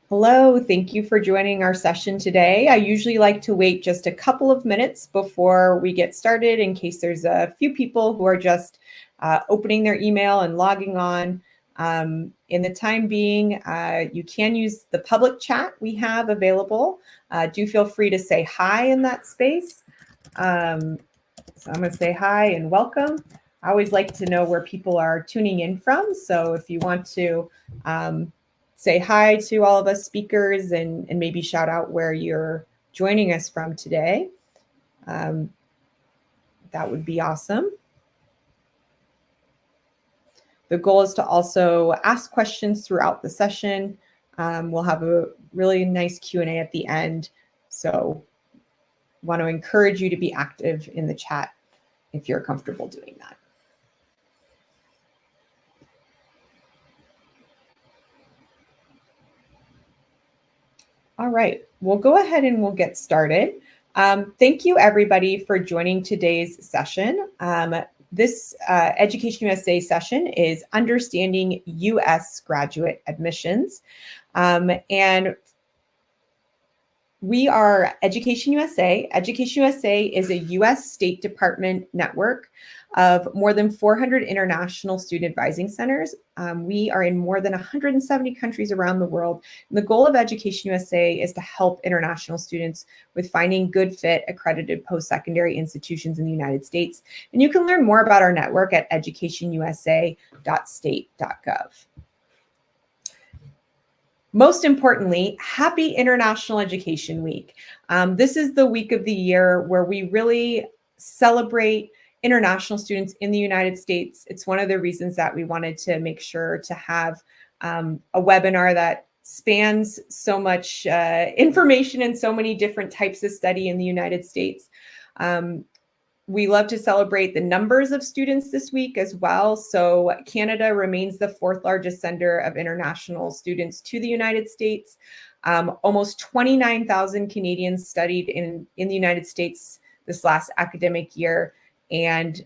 Hello, thank you for joining our session today. I usually like to wait just a couple of minutes before we get started in case there's a few people who are just opening their email and logging on. In the time being, you can use the public chat we have available. Do feel free to say hi in that space. So I'm going to say hi and welcome. I always like to know where people are tuning in from. So if you want to say hi to all of us speakers and maybe shout out where you're joining us from today, that would be awesome. The goal is to also ask questions throughout the session. We'll have a really nice Q&A at the end. So want to encourage you to be active in the chat if you're comfortable doing that. All right, we'll go ahead and we'll get started. Thank you everybody for joining today's session. This Education USA session is Understanding U.S. Graduate Admissions. And we are Education USA. Education USA is a U.S. State Department network of more than 400 international student advising centers. We are in more than 170 countries around the world. And the goal of Education USA is to help international students with finding good fit accredited post-secondary institutions in the United States. And you can learn more about our network at educationusa.state.gov. Most importantly, happy International Education Week. This is the week of the year where we really celebrate international students in the United States. It's one of the reasons that we wanted to make sure to have a webinar that spans so much information and so many different types of study in the United States. We love to celebrate the numbers of students this week as well. So Canada remains the fourth largest sender of international students to the United States. Almost 29,000 Canadians studied in the United States this last academic year, and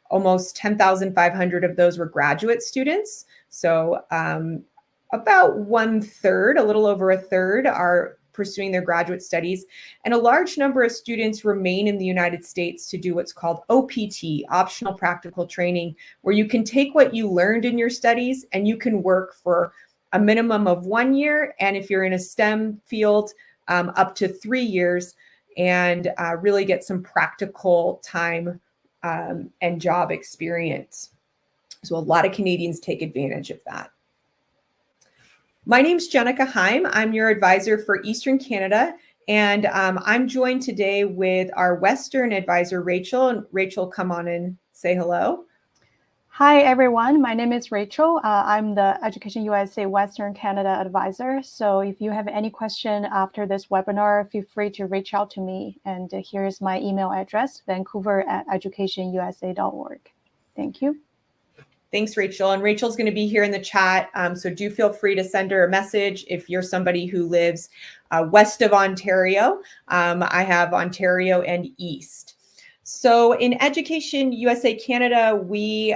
almost 10,500 of those were graduate students. So about 1/3, a little over a third, are pursuing their graduate studies. And a large number of students remain in the United States to do what's called OPT, optional practical training, where you can take what you learned in your studies and you can work for a minimum of 1 year. And if you're in a STEM field, up to 3 years, and really get some practical time and job experience. So a lot of Canadians take advantage of that. My name's Jenica Heim. I'm your advisor for Eastern Canada, and I'm joined today with our Western advisor, Rachel. And Rachel, come on and say hello. Hi, everyone. My name is Rachel. I'm the Education USA Western Canada advisor. So if you have any question after this webinar, feel free to reach out to me. And here's my email address, vancouver@educationusa.org. Thank you. Thanks, Rachel. And Rachel's going to be here in the chat. So do feel free to send her a message if you're somebody who lives west of Ontario. I have Ontario and East. So in Education USA Canada, we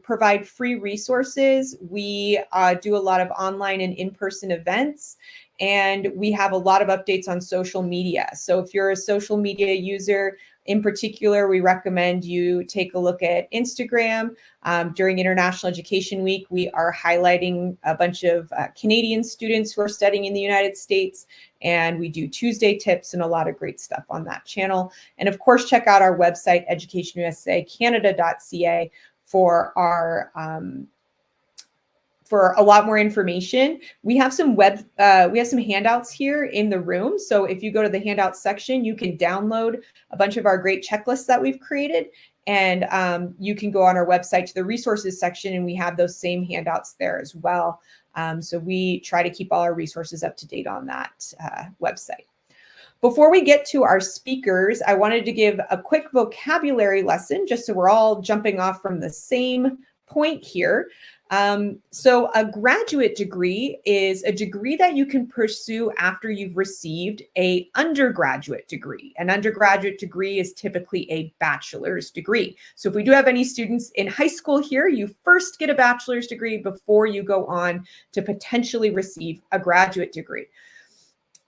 provide free resources. We do a lot of online and in-person events, and we have a lot of updates on social media. So if you're a social media user, in particular, we recommend you take a look at Instagram. During International Education Week, we are highlighting a bunch of Canadian students who are studying in the United States, and we do Tuesday tips and a lot of great stuff on that channel. And of course, check out our website, educationusacanada.ca, for our for a lot more information. We have some handouts here in the room. So if you go to the handouts section, you can download a bunch of our great checklists that we've created. And you can go on our website to the resources section, and we have those same handouts there as well. So we try to keep all our resources up to date on that website. Before we get to our speakers, I wanted to give a quick vocabulary lesson just so we're all jumping off from the same point here. So a graduate degree is a degree that you can pursue after you've received an undergraduate degree. An undergraduate degree is typically a bachelor's degree. So if we do have any students in high school here, you first get a bachelor's degree before you go on to potentially receive a graduate degree.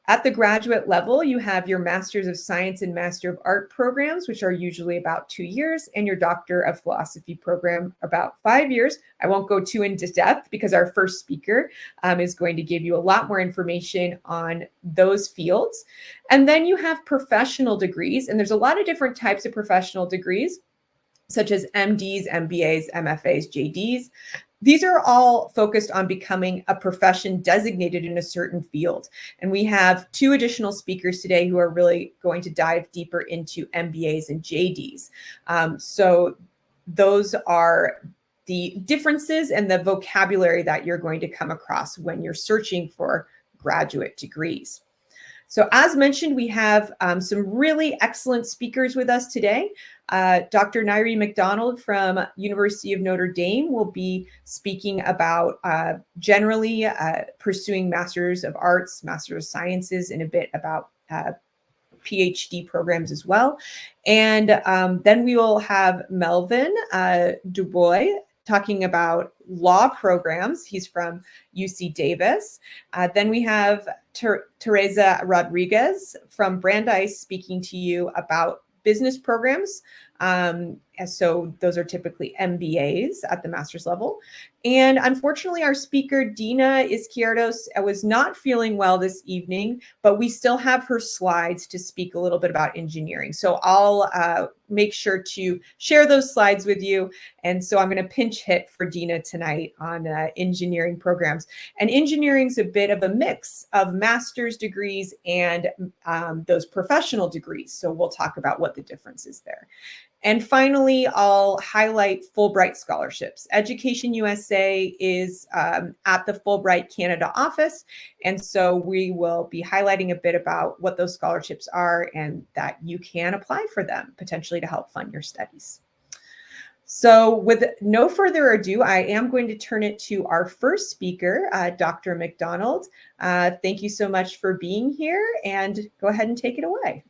At the graduate level, you have your Master's of Science and Master of Art programs, which are usually about 2 years, and your Doctor of Philosophy program about 5 years. I won't go too into depth because our first speaker is going to give you a lot more information on those fields. And then you have professional degrees, and there's a lot of different types of professional degrees, such as MDs, MBAs, MFAs, JDs. These are all focused on becoming a profession designated in a certain field. And we have 2 additional speakers today who are really going to dive deeper into MBAs and JDs. So those are the differences and the vocabulary that you're going to come across when you're searching for graduate degrees. So as mentioned, we have some really excellent speakers with us today. Dr. Nairi McDonald from University of Notre Dame will be speaking about generally pursuing Masters of Arts, Masters of Sciences, and a bit about PhD programs as well. And then we will have Melvin Dubois talking about law programs. He's from UC Davis. Then we have Teresa Rodriguez from Brandeis speaking to you about business programs. So those are typically MBAs at the master's level. And unfortunately, our speaker, Dina Izquierdos, was not feeling well this evening, but we still have her slides to speak a little bit about engineering. So I'll make sure to share those slides with you. And so I'm going to pinch hit for Dina tonight on engineering programs. And engineering is a bit of a mix of master's degrees and those professional degrees. So we'll talk about what the difference is there. And finally, I'll highlight Fulbright scholarships. EducationUSA is at the Fulbright Canada office. And so we will be highlighting a bit about what those scholarships are and that you can apply for them potentially to help fund your studies. So with no further ado, I am going to turn it to our first speaker, Dr. McDonald. Thank you so much for being here, and go ahead and take it away.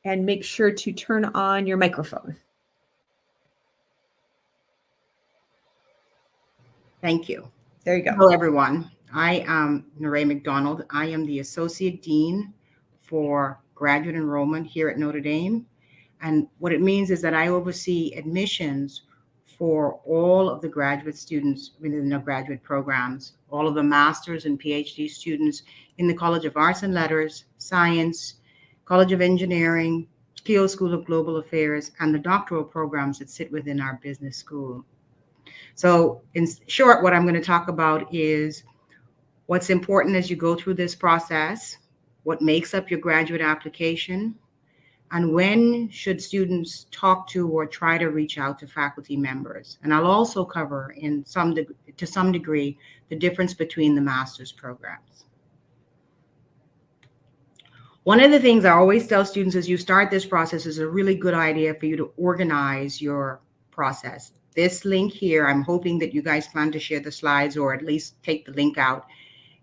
And make sure to turn on your microphone. Thank you. There you go. Hello, everyone. I am Nairi McDonald. I am the Associate Dean for Graduate Enrollment here at Notre Dame. And what it means is that I oversee admissions for all of the graduate students within the graduate programs, all of the master's and PhD students in the College of Arts and Letters, Science, College of Engineering, Keough School of Global Affairs, and the doctoral programs that sit within our business school. So in short, what I'm going to talk about is what's important as you go through this process, what makes up your graduate application, and when should students talk to or try to reach out to faculty members. And I'll also cover to some degree the difference between the master's programs. One of the things I always tell students as you start this process is a really good idea for you to organize your process. This link here, I'm hoping that you guys plan to share the slides or at least take the link out.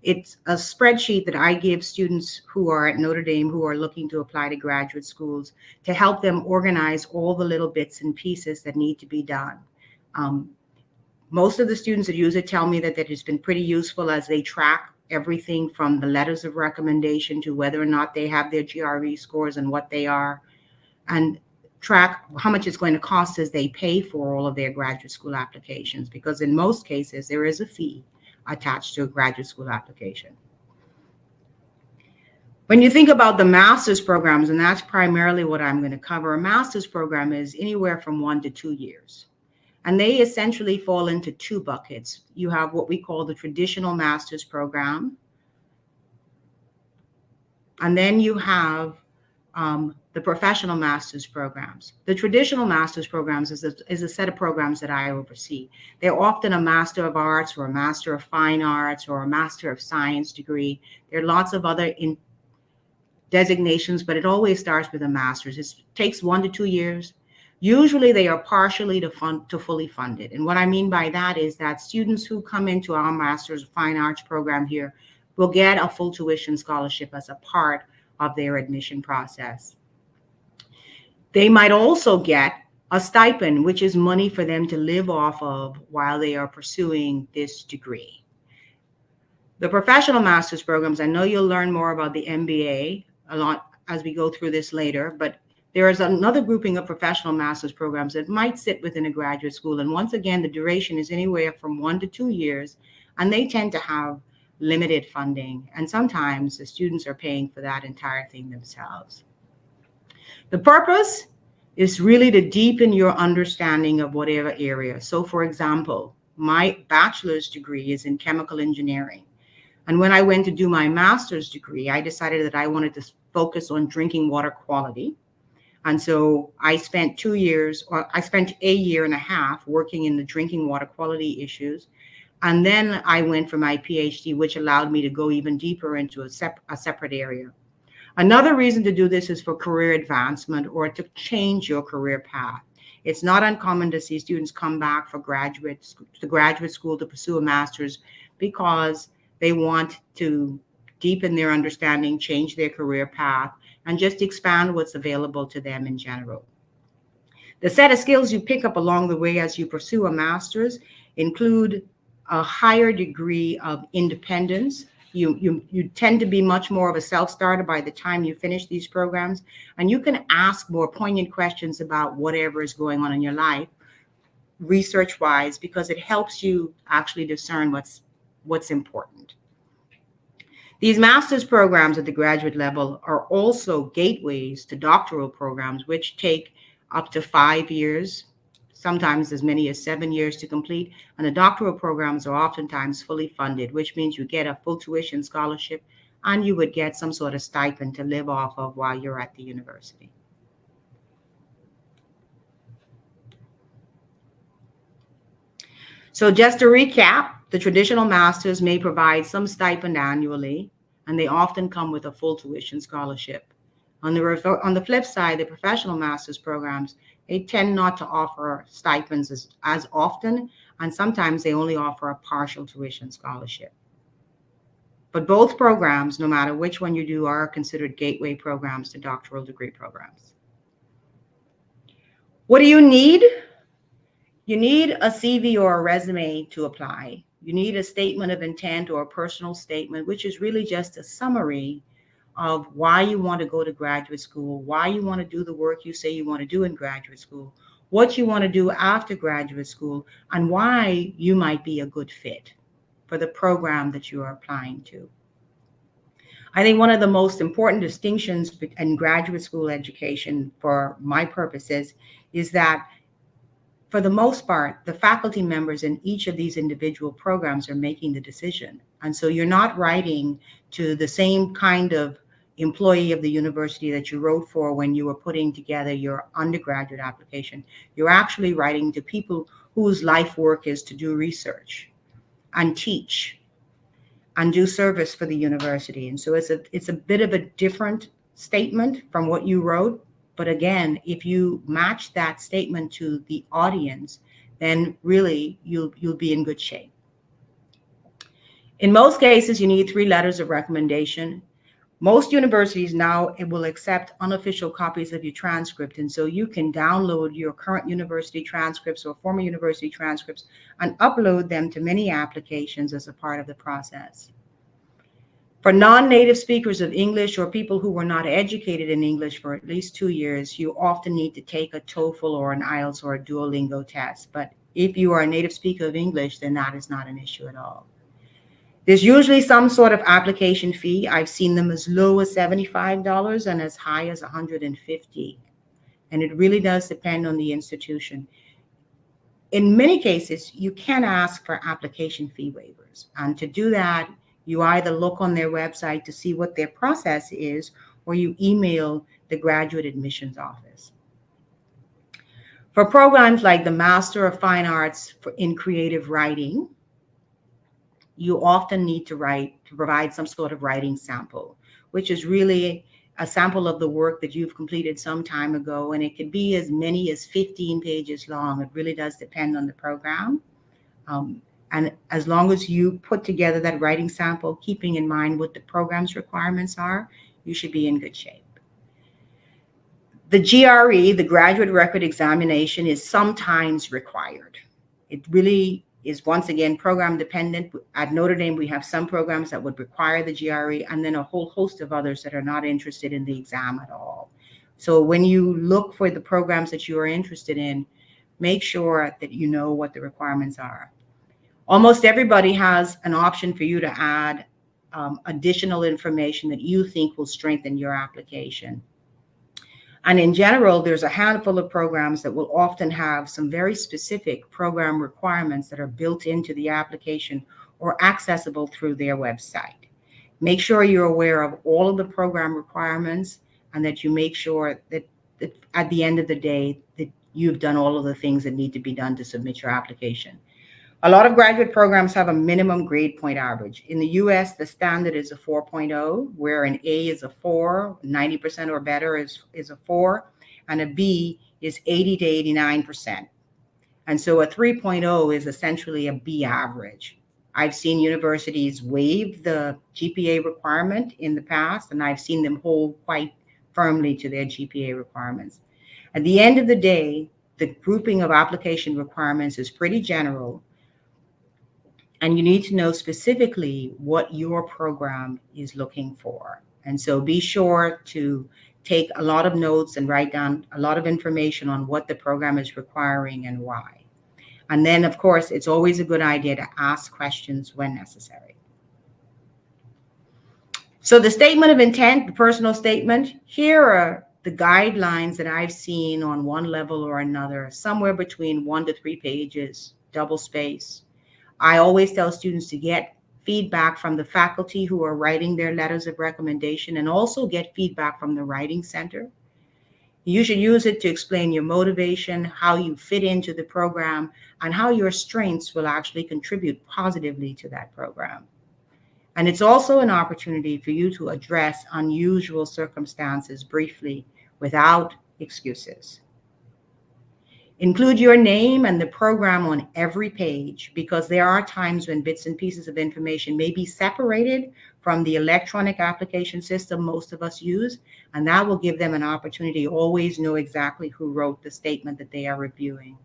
It's a spreadsheet that I give students who are at Notre Dame who are looking to apply to graduate schools to help them organize all the little bits and pieces that need to be done. Most of the students that use it tell me that it has been pretty useful as they track everything from the letters of recommendation to whether or not they have their GRE scores and what they are, and track how much it's going to cost as they pay for all of their graduate school applications, because in most cases there is a fee attached to a graduate school application. When you think about the master's programs, and that's primarily what I'm going to cover, a master's program is anywhere from 1 to 2 years. And they essentially fall into 2 buckets. You have what we call the traditional master's program. And then you have the professional master's programs. The traditional master's programs is a set of programs that I oversee. They're often a Master of Arts or a Master of Fine Arts or a Master of Science degree. There are lots of other designations, but it always starts with a master's. It takes 1 to 2 years. Usually they are partially to fully funded. And what I mean by that is that students who come into our Master's of Fine Arts program here will get a full tuition scholarship as a part of their admission process. They might also get a stipend, which is money for them to live off of while they are pursuing this degree. The professional master's programs, I know you'll learn more about the MBA a lot as we go through this later, but there is another grouping of professional master's programs that might sit within a graduate school. And once again, the duration is anywhere from 1 to 2 years, and they tend to have limited funding. And sometimes the students are paying for that entire thing themselves. The purpose is really to deepen your understanding of whatever area. So for example, my bachelor's degree is in chemical engineering. And when I went to do my master's degree, I decided that I wanted to focus on drinking water quality. And so I spent 2 years, or I spent a year and a half working in the drinking water quality issues. And then I went for my PhD, which allowed me to go even deeper into a separate area. Another reason to do this is for career advancement or to change your career path. It's not uncommon to see students come back for graduate school to pursue a master's because they want to deepen their understanding, change their career path, and just expand what's available to them in general. The set of skills you pick up along the way as you pursue a master's include a higher degree of independence. You tend to be much more of a self-starter by the time you finish these programs, and you can ask more poignant questions about whatever is going on in your life, research-wise, because it helps you actually discern what's important. These master's programs at the graduate level are also gateways to doctoral programs, which take up to 5 years, sometimes as many as 7 years to complete. And the doctoral programs are oftentimes fully funded, which means you get a full tuition scholarship and you would get some sort of stipend to live off of while you're at the university. So just to recap, the traditional masters may provide some stipend annually, and they often come with a full tuition scholarship. On the flip side, the professional master's programs, they tend not to offer stipends as often, and sometimes they only offer a partial tuition scholarship. But both programs, no matter which one you do, are considered gateway programs to doctoral degree programs. What do you need? You need a CV or a resume to apply. You need a statement of intent or a personal statement, which is really just a summary of why you want to go to graduate school, why you want to do the work you say you want to do in graduate school, what you want to do after graduate school, and why you might be a good fit for the program that you are applying to. I think one of the most important distinctions in graduate school education for my purposes is that for the most part, the faculty members in each of these individual programs are making the decision. And so you're not writing to the same kind of employee of the university that you wrote for when you were putting together your undergraduate application. You're actually writing to people whose life work is to do research and teach and do service for the university. And so it's a bit of a different statement from what you wrote. But again, if you match that statement to the audience, then really you'll be in good shape. In most cases, you need 3 letters of recommendation. Most universities now will accept unofficial copies of your transcript. And so you can download your current university transcripts or former university transcripts and upload them to many applications as a part of the process. For non-native speakers of English or people who were not educated in English for at least 2 years, you often need to take a TOEFL or an IELTS or a Duolingo test. But if you are a native speaker of English, then that is not an issue at all. There's usually some sort of application fee. I've seen them as low as $75 and as high as $150. And it really does depend on the institution. In many cases, you can ask for application fee waivers. And to do that, you either look on their website to see what their process is, or you email the graduate admissions office. For programs like the Master of Fine Arts in Creative Writing, you often need to provide some sort of writing sample, which is really a sample of the work that you've completed some time ago, and it could be as many as 15 pages long. It really does depend on the program. And as long as you put together that writing sample, keeping in mind what the program's requirements are, you should be in good shape. The GRE, the Graduate Record Examination, is sometimes required. It really is, once again, program dependent. At Notre Dame, we have some programs that would require the GRE, and then a whole host of others that are not interested in the exam at all. So when you look for the programs that you are interested in, make sure that you know what the requirements are. Almost everybody has an option for you to add additional information that you think will strengthen your application. And in general, there's a handful of programs that will often have some very specific program requirements that are built into the application or accessible through their website. Make sure you're aware of all of the program requirements and that you make sure that at the end of the day that you've done all of the things that need to be done to submit your application. A lot of graduate programs have a minimum grade point average. In the US, the standard is a 4.0, where an A is a 4, 90% or better is a 4, and a B is 80 to 89%. And so a 3.0 is essentially a B average. I've seen universities waive the GPA requirement in the past, and I've seen them hold quite firmly to their GPA requirements. At the end of the day, the grouping of application requirements is pretty general. And you need to know specifically what your program is looking for. And so be sure to take a lot of notes and write down a lot of information on what the program is requiring and why. And then, of course, it's always a good idea to ask questions when necessary. So the statement of intent, the personal statement, here are the guidelines that I've seen on one level or another, somewhere between 1 to 3 pages, double space. I always tell students to get feedback from the faculty who are writing their letters of recommendation and also get feedback from the writing center. You should use it to explain your motivation, how you fit into the program, and how your strengths will actually contribute positively to that program. And it's also an opportunity for you to address unusual circumstances briefly without excuses. Include your name and the program on every page, because there are times when bits and pieces of information may be separated from the electronic application system most of us use, and that will give them an opportunity to always know exactly who wrote the statement that they are reviewing.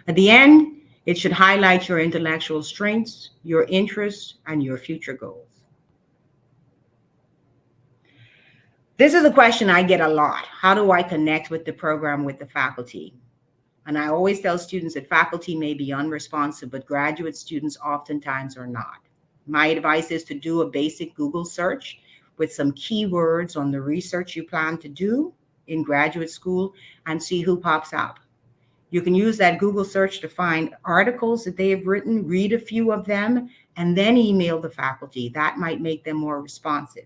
At the end, it should highlight your intellectual strengths, your interests, and your future goals. This is a question I get a lot. How do I connect with the program with the faculty? And I always tell students that faculty may be unresponsive, but graduate students oftentimes are not. My advice is to do a basic Google search with some keywords on the research you plan to do in graduate school and see who pops up. You can use that Google search to find articles that they have written, read a few of them, and then email the faculty. That might make them more responsive.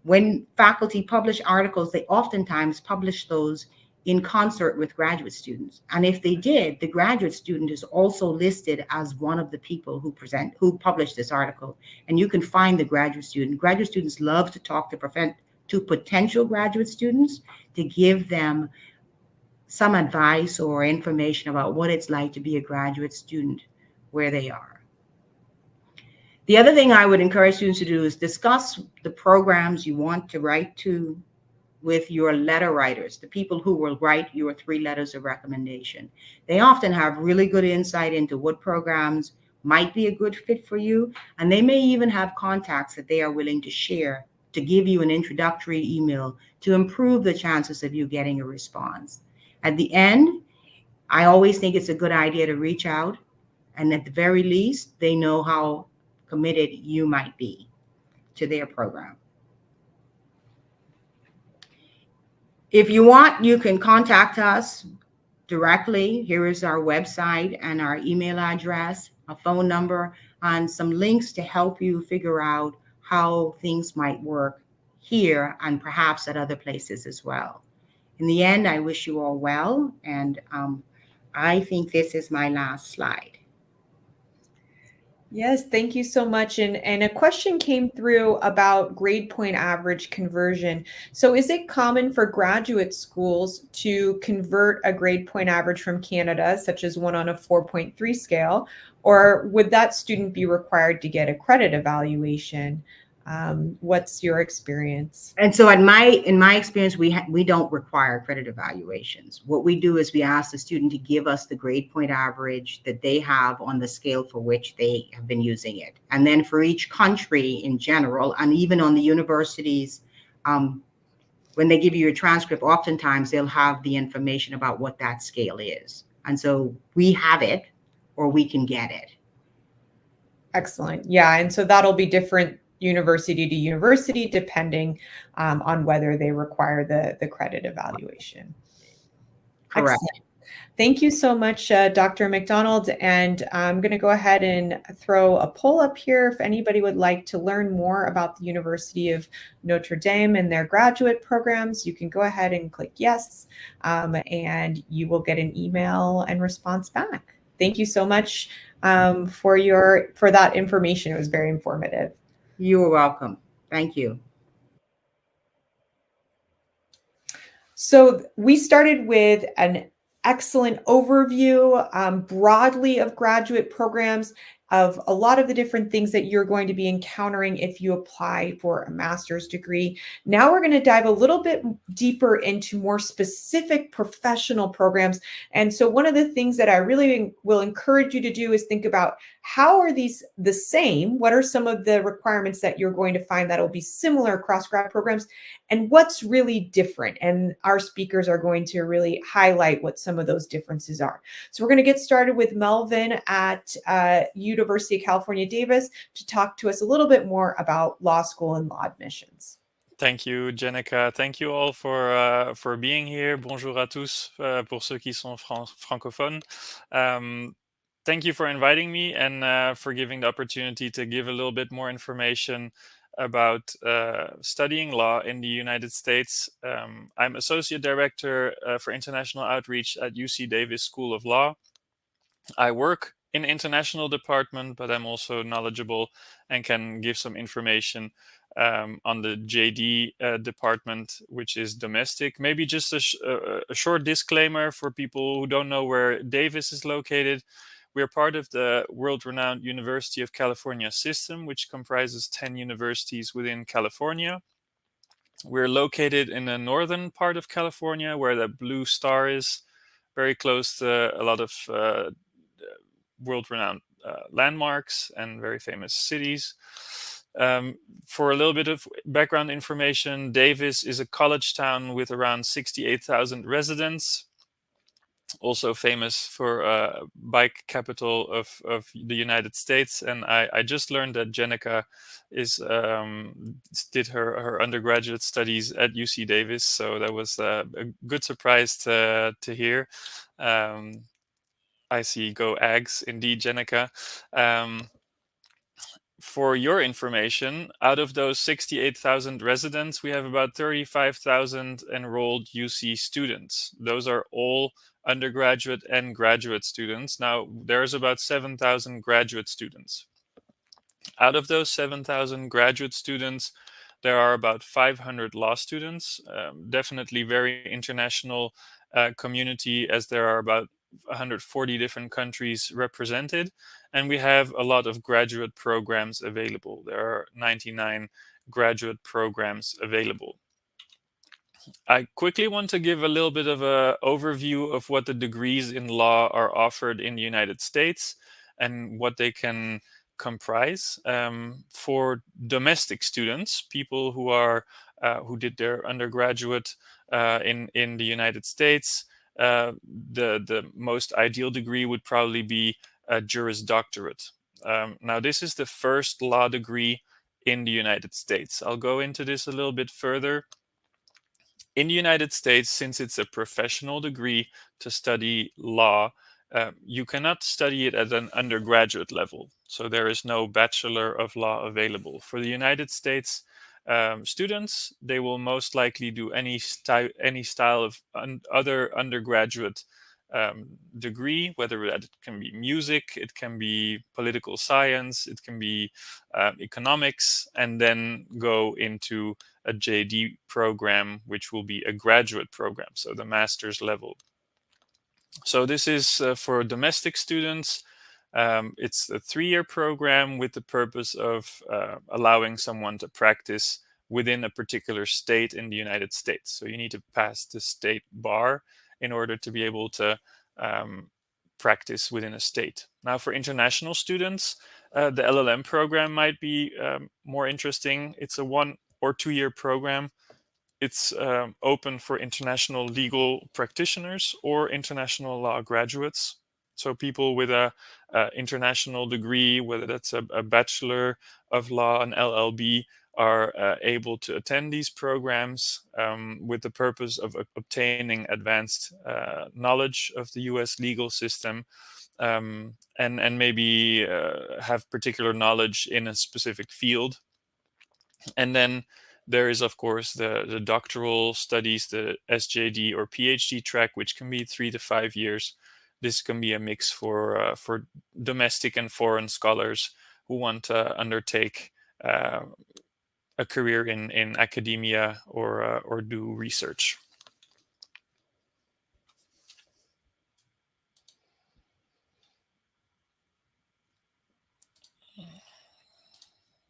When faculty publish articles, they oftentimes publish those in concert with graduate students. And if they did, the graduate student is also listed as one of the people who published this article. And you can find the graduate student. Graduate students love to talk to potential graduate students to give them some advice or information about what it's like to be a graduate student where they are. The other thing I would encourage students to do is discuss the programs you want to write to with your letter writers, the people who will write your 3 letters of recommendation. They often have really good insight into what programs might be a good fit for you, and they may even have contacts that they are willing to share to give you an introductory email to improve the chances of you getting a response. At the end, I always think it's a good idea to reach out, and at the very least, they know how committed you might be to their program. If you want, you can contact us directly. Here is our website and our email address, a phone number, and some links to help you figure out how things might work here and perhaps at other places as well. In the end, I wish you all well, and I think this is my last slide. Yes, thank you so much. And a question came through about grade point average conversion. So is it common for graduate schools to convert a grade point average from Canada, such as one on a 4.3 scale, or would that student be required to get a credit evaluation? What's your experience? And so in my experience, we don't require credit evaluations. What we do is we ask the student to give us the grade point average that they have on the scale for which they have been using it. And then for each country in general, and even on the universities, when they give you your transcript, oftentimes they'll have the information about what that scale is. And so we have it or we can get it. Excellent. Yeah, and so that'll be different university to university depending on whether they require the credit evaluation. Correct. Excellent. Thank you so much, Dr. McDonald. And I'm going to go ahead and throw a poll up here. If anybody would like to learn more about the University of Notre Dame and their graduate programs, you can go ahead and click yes, and you will get an email and response back. Thank you so much for that information. It was very informative. You are welcome. Thank you. So we started with an excellent overview broadly of graduate programs, of a lot of the different things that you're going to be encountering if you apply for a master's degree. Now we're going to dive a little bit deeper into more specific professional programs. And so one of the things that I really will encourage you to do is think about, how are these the same? What are some of the requirements that you're going to find that will be similar across grad programs? And what's really different? And our speakers are going to really highlight what some of those differences are. So we're going to get started with Melvin at University of California, Davis, to talk to us a little bit more about law school and law admissions. Thank you, Jenica. Thank you all for being here. Bonjour à tous, pour ceux qui sont francophones. Thank you for inviting me and for giving the opportunity to give a little bit more information about studying law in the United States. I'm Associate Director for International Outreach at UC Davis School of Law. I work in the international department, but I'm also knowledgeable and can give some information on the JD department, which is domestic. Maybe just a short disclaimer for people who don't know where Davis is located. We're part of the world-renowned University of California system, which comprises 10 universities within California. We're located in the northern part of California, where the blue star is, very close to a lot of world-renowned landmarks and very famous cities. For a little bit of background information, Davis is a college town with around 68,000 residents. Also famous for bike capital of the United States. And I just learned that Jenica did her undergraduate studies at UC Davis. So that was a good surprise to hear. I see, go Ags, indeed, Jenica. For your information, out of those 68,000 residents, we have about 35,000 enrolled UC students. Those are all undergraduate and graduate students. Now, there's about 7,000 graduate students. Out of those 7,000 graduate students, there are about 500 law students. Definitely very international community, as there are about 140 different countries represented, and we have a lot of graduate programs available. There are 99 graduate programs available. I quickly want to give a little bit of an overview of what the degrees in law are offered in the United States and what they can comprise. For domestic students, people who did their undergraduate in the United States, the most ideal degree would probably be a Juris Doctorate. Now, this is the first law degree in the United States. I'll go into this a little bit further. In the United States, since it's a professional degree to study law, you cannot study it at an undergraduate level. So there is no Bachelor of Law available. For the United States students, they will most likely do any style of other undergraduate degree, whether that can be music, it can be political science, it can be economics, and then go into a JD program, which will be a graduate program, so the master's level. So this is for domestic students. It's a 3-year program with the purpose of allowing someone to practice within a particular state in the United States. So you need to pass the state bar in order to be able to practice within a state. Now, for international students, the LLM program might be more interesting. It's a 1 or 2 year program. It's open for international legal practitioners or international law graduates. So people with a international degree, whether that's a Bachelor of Law, an LLB, are able to attend these programs with the purpose of obtaining advanced knowledge of the US legal system, and maybe have particular knowledge in a specific field. And then there is, of course, the doctoral studies, the SJD or PhD track, which can be 3 to 5 years. This can be a mix for domestic and foreign scholars who want to undertake a career in academia or do research.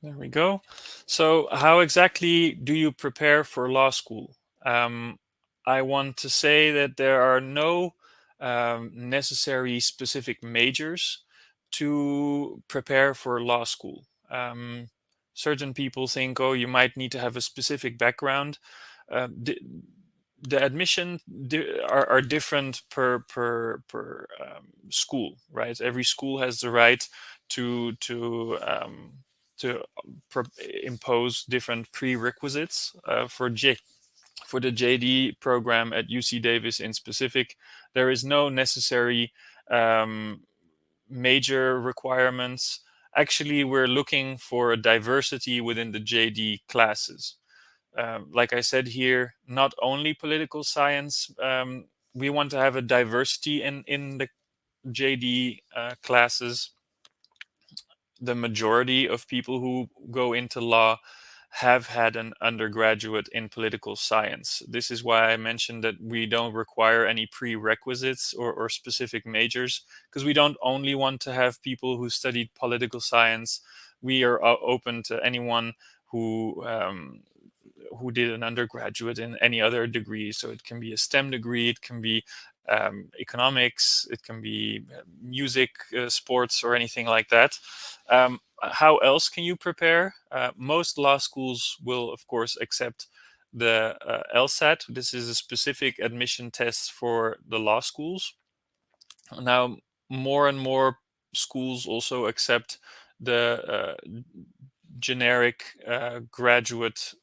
There we go. So how exactly do you prepare for law school? I want to say that there are no necessary specific majors to prepare for law school. Certain people think, oh, you might need to have a specific background. The admission are different per school, right? Every school has the right to impose different prerequisites for the JD program at UC Davis in specific. There is no necessary major requirements. Actually, we're looking for a diversity within the JD classes. Like I said here, not only political science, we want to have a diversity in the JD classes. The majority of people who go into law have had an undergraduate in political science. This is why I mentioned that we don't require any prerequisites or specific majors, because we don't only want to have people who studied political science. We are open to anyone who did an undergraduate in any other degree. So it can be a STEM degree, it can be economics, it can be music, sports, or anything like that. How else can you prepare? Most law schools will, of course, accept the LSAT. This is a specific admission test for the law schools. Now, more and more schools also accept the generic graduate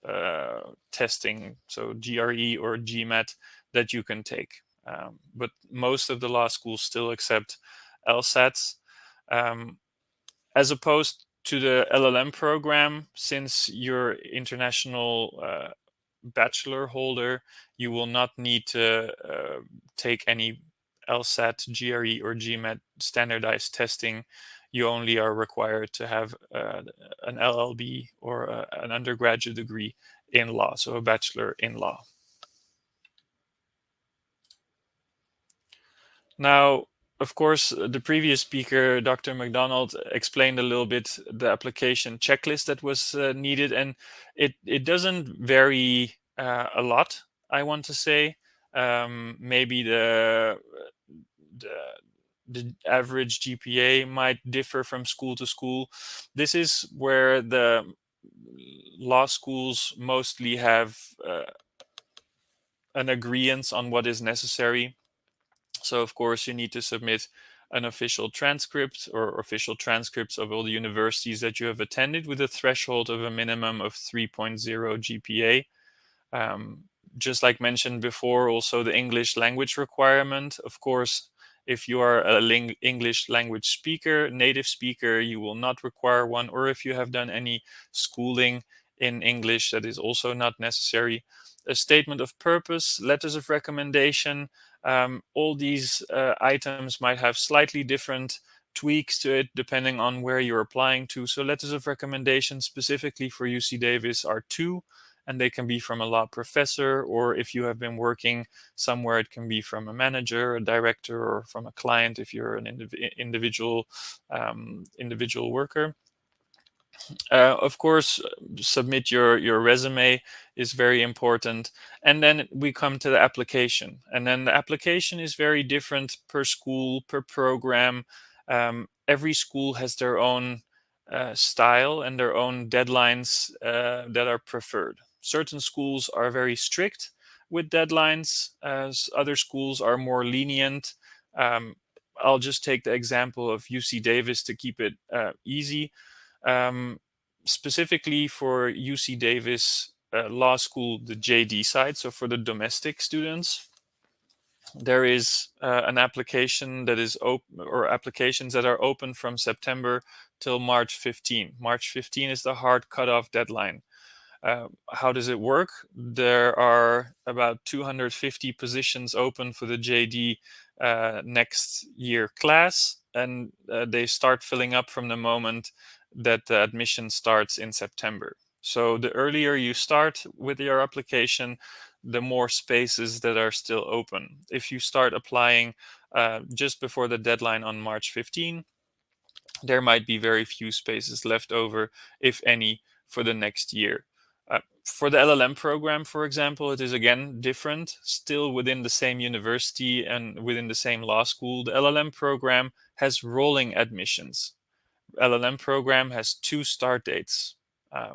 testing, so GRE or GMAT, that you can take. But most of the law schools still accept LSATs. As opposed to the LLM program, since you're international bachelor holder, you will not need to take any LSAT, GRE, or GMAT standardized testing. You only are required to have an LLB or an undergraduate degree in law, so a bachelor in law. Now, of course, the previous speaker, Dr. McDonald, explained a little bit the application checklist that was needed, and it doesn't vary a lot, I want to say. Maybe the average GPA might differ from school to school. This is where the law schools mostly have an agreement on what is necessary. So, of course, you need to submit an official transcript or official transcripts of all the universities that you have attended with a threshold of a minimum of 3.0 GPA. Just like mentioned before, also the English language requirement. Of course, if you are a English language speaker, native speaker, you will not require one. Or if you have done any schooling in English, that is also not necessary. A statement of purpose, letters of recommendation, All these items might have slightly different tweaks to it depending on where you're applying to. So letters of recommendation specifically for UC Davis are 2, and they can be from a law professor, or if you have been working somewhere, it can be from a manager, a director, or from a client if you're an individual worker. Of course, submit your resume is very important. And then we come to the application. And then the application is very different per school, per program. Every school has their own style and their own deadlines that are preferred. Certain schools are very strict with deadlines, as other schools are more lenient. I'll just take the example of UC Davis to keep it easy. Specifically for UC Davis Law School, the JD side, so for the domestic students, there is an application that is open, or applications that are open from September till March 15. March 15 is the hard cutoff deadline. How does it work? There are about 250 positions open for the JD next year class, and they start filling up from the moment that the admission starts in September. So the earlier you start with your application, the more spaces that are still open. If you start applying just before the deadline on March 15, there might be very few spaces left over, if any, for the next year. For the LLM program, for example, it is again different, still within the same university and within the same law school. The LLM program has rolling admissions. LLM program has 2 start dates.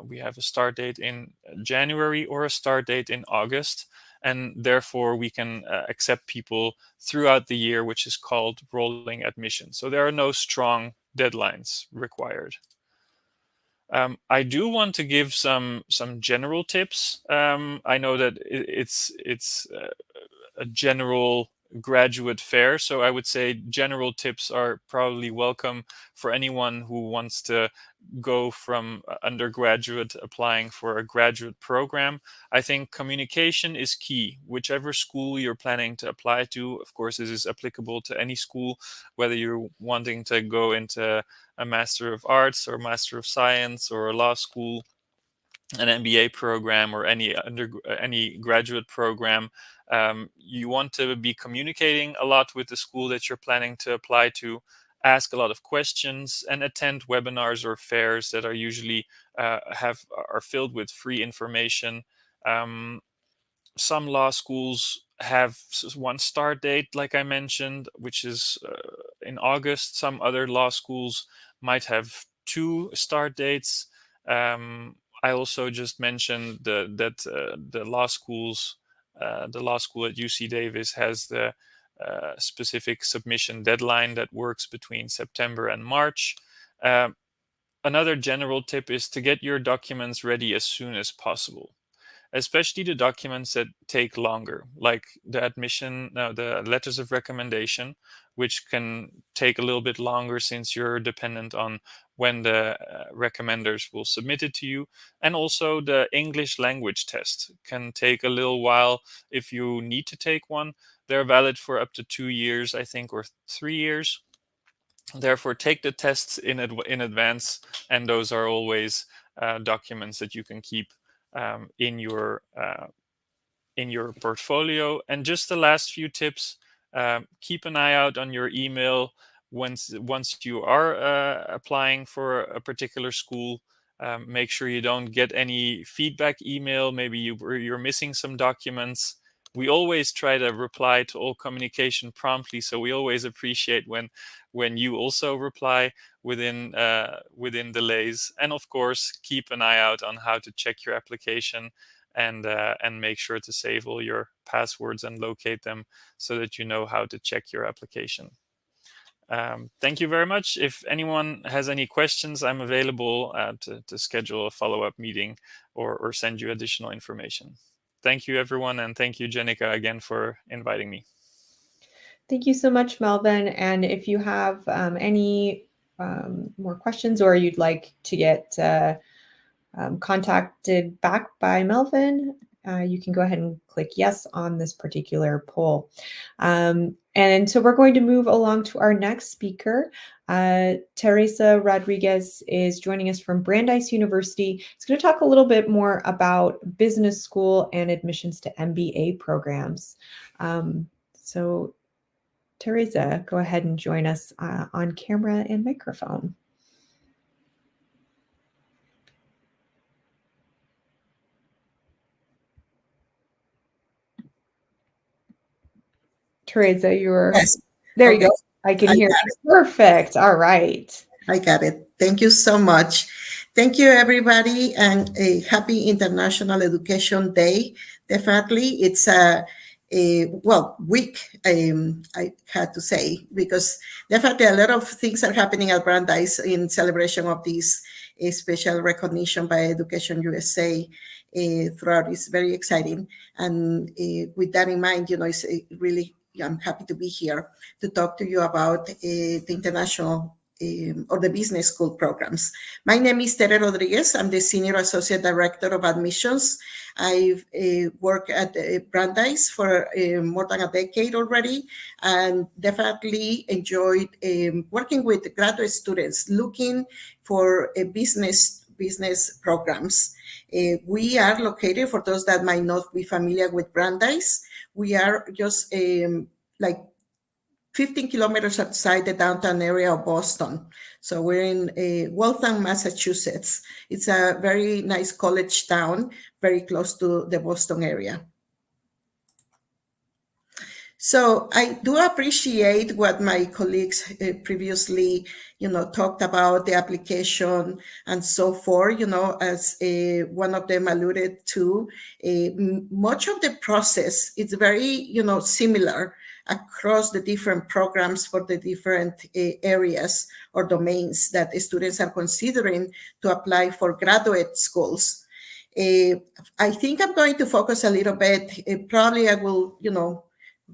We have a start date in January or a start date in August, and therefore we can accept people throughout the year, which is called rolling admission. So there are no strong deadlines required. I do want to give some general tips. I know that it's a general graduate fair, so I would say general tips are probably welcome for anyone who wants to go from undergraduate applying for a graduate program. I think communication is key. Whichever school you're planning to apply to, of course, this is applicable to any school, whether you're wanting to go into a Master of Arts or Master of Science or a law school, an MBA program, or any graduate program. You want to be communicating a lot with the school that you're planning to apply to, ask a lot of questions, and attend webinars or fairs that are usually are filled with free information. Some law schools have one start date, like I mentioned, which is in August. Some other law schools might have 2 start dates. I also just mentioned that the law school at UC Davis has the specific submission deadline that works between September and March. Another general tip is to get your documents ready as soon as possible, especially the documents that take longer, like the letters of recommendation, which can take a little bit longer since you're dependent on when the recommenders will submit it to you. And also the English language test can take a little while if you need to take one. They're valid for up to 2 years, I think, or 3 years. Therefore, take the tests in advance, and those are always documents that you can keep in your portfolio. And just the last few tips: keep an eye out on your email once you are applying for a particular school. Make sure you don't get any feedback email. Maybe you're missing some documents. We always try to reply to all communication promptly, so we always appreciate when you also reply within delays. And of course, keep an eye out on how to check your application, and make sure to save all your passwords and locate them so that you know how to check your application. Thank you very much. If anyone has any questions, I'm available to schedule a follow-up meeting or send you additional information. Thank you, everyone, and thank you, Jenica, again for inviting me. Thank you so much, Melvin. And if you have any more questions, or you'd like to get contacted back by Melvin, you can go ahead and click yes on this particular poll. And so we're going to move along to our next speaker. Teresa Rodriguez is joining us from Brandeis University. It's going to talk a little bit more about business school and admissions to MBA programs. So Teresa, go ahead and join us on camera and microphone. Teresa, you're Yes. there. Okay. You go. I can hear you. Perfect. All right. I got it. Thank you so much. Thank you, everybody, and a happy International Education Day. Definitely, it's a week, I had to say, because definitely a lot of things are happening at Brandeis in celebration of this special recognition by Education USA throughout. It's very exciting. And with that in mind, it's really, I'm happy to be here to talk to you about the international or the business school programs. My name is Tere Rodriguez. I'm the Senior Associate Director of Admissions. I've worked at Brandeis for more than a decade already, and definitely enjoyed working with graduate students looking for business programs. We are located, for those that might not be familiar with Brandeis, we are just like 15 kilometers outside the downtown area of Boston. So we're in Waltham, Massachusetts. It's a very nice college town, very close to the Boston area. So I do appreciate what my colleagues previously, talked about, the application and so forth, as one of them alluded to. Much of the process is very, similar across the different programs for the different areas or domains that students are considering to apply for graduate schools. I think I'm going to focus a little bit, probably I will,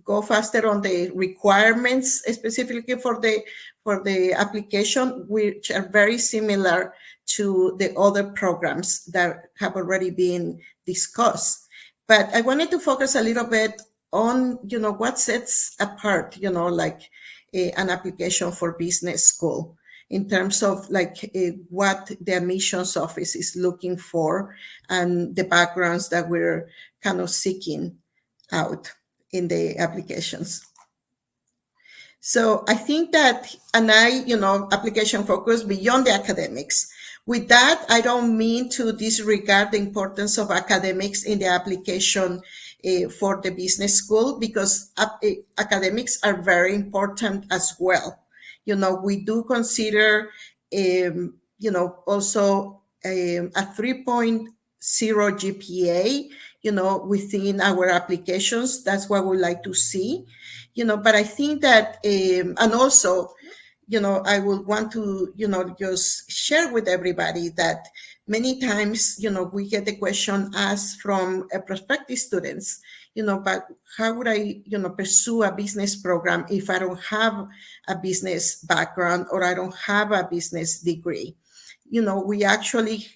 go faster on the requirements specifically for the application, which are very similar to the other programs that have already been discussed. But I wanted to focus a little bit on, what sets apart, like an application for business school in terms of what the admissions office is looking for and the backgrounds that we're kind of seeking out in the applications. So I think that, application focus beyond the academics. With that, I don't mean to disregard the importance of academics in the application for the business school, because academics are very important as well. We do consider, also a 3.0 GPA, within our applications. That's what we like to see, but I think that, and also, I would want to, just share with everybody that many times, we get the question asked from prospective students, but how would I, pursue a business program if I don't have a business background or I don't have a business degree? We actually,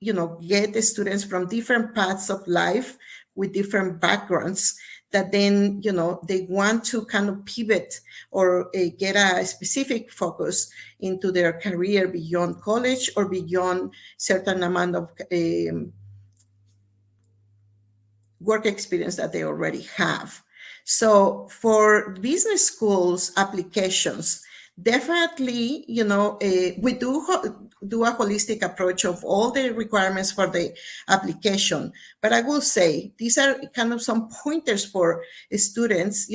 get the students from different paths of life with different backgrounds that then, they want to kind of pivot or get a specific focus into their career beyond college or beyond certain amount of work experience that they already have. So for business schools applications, definitely, we do a holistic approach of all the requirements for the application. But I will say these are kind of some pointers for students,